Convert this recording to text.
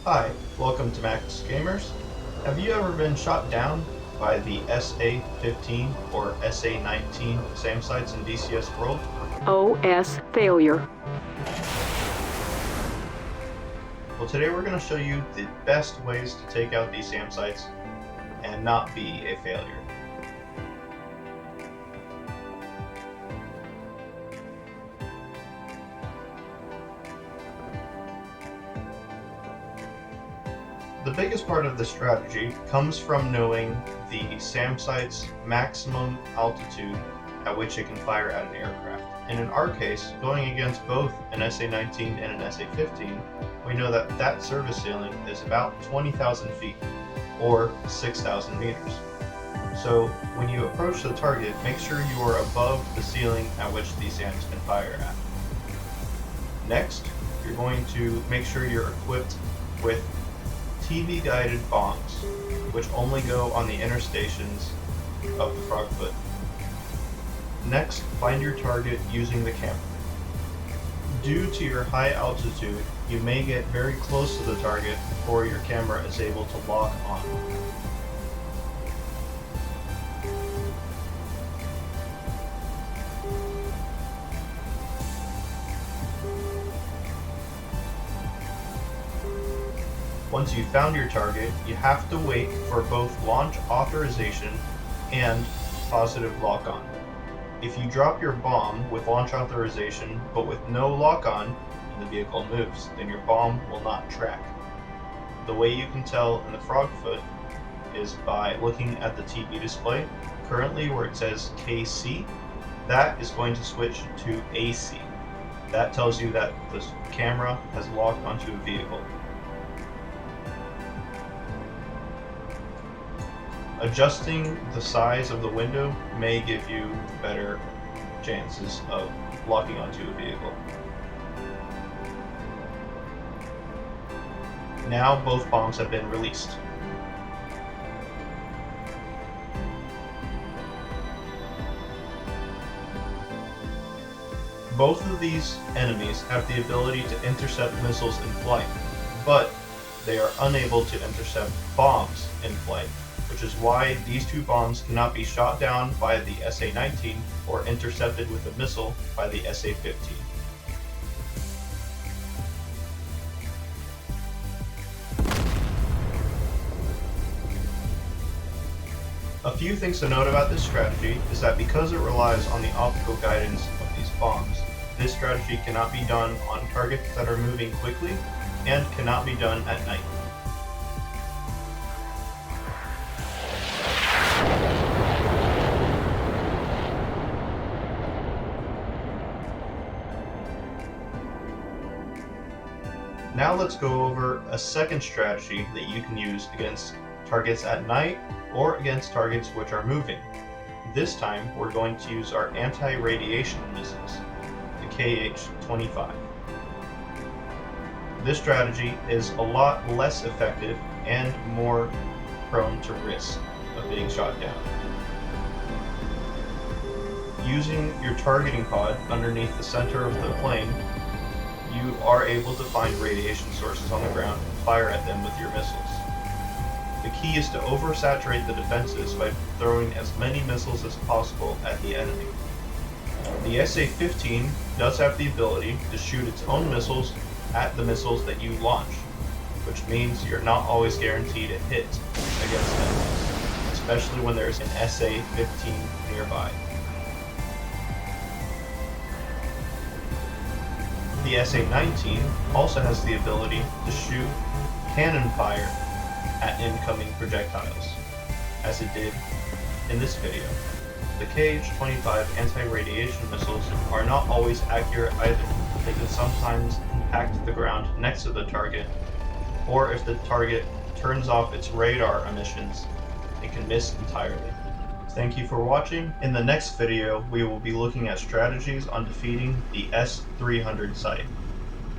Hi, welcome to Max Gamers. Have you ever been shot down by the SA-15 or SA-19 SAM sites in DCS World? OS failure. Well, today we're going to show you the best ways to take out these SAM sites and not be a failure. The biggest part of the strategy comes from knowing the SAM site's maximum altitude at which it can fire at an aircraft. And in our case, going against both an SA-19 and an SA-15, we know that that service ceiling is about 20,000 feet, or 6,000 meters. So when you approach the target, make sure you are above the ceiling at which these SAMs can fire at. Next, you're going to make sure you're equipped with TV-guided bombs, which only go on the inner stations of the Frogfoot. Next, find your target using the camera. Due to your high altitude, you may get very close to the target before your camera is able to lock on. Once you've found your target, you have to wait for both launch authorization and positive lock-on. If you drop your bomb with launch authorization but with no lock-on and the vehicle moves, then your bomb will not track. The way you can tell in the Frogfoot is by looking at the TV display. Currently where it says KC, that is going to switch to AC. That tells you that the camera has locked onto a vehicle. Adjusting the size of the window may give you better chances of locking onto a vehicle. Now both bombs have been released. Both of these enemies have the ability to intercept missiles in flight, but they are unable to intercept bombs in flight, which is why these two bombs cannot be shot down by the SA-19 or intercepted with a missile by the SA-15. A few things to note about this strategy is that because it relies on the optical guidance of these bombs, this strategy cannot be done on targets that are moving quickly and cannot be done at night. Now let's go over a second strategy that you can use against targets at night or against targets which are moving. This time we're going to use our anti-radiation missiles, the KH-25. This strategy is a lot less effective and more prone to risk of being shot down. Using your targeting pod underneath the center of the plane, you are able to find radiation sources on the ground and fire at them with your missiles. The key is to oversaturate the defenses by throwing as many missiles as possible at the enemy. The SA-15 does have the ability to shoot its own missiles at the missiles that you launch, which means you're not always guaranteed a hit against enemies, especially when there's an SA-15 nearby. The SA-19 also has the ability to shoot cannon fire at incoming projectiles, as it did in this video. The KH-25 anti-radiation missiles are not always accurate either. They can sometimes impact the ground next to the target, or if the target turns off its radar emissions, it can miss entirely. Thank you for watching. In the next video, we will be looking at strategies on defeating the S-300 site.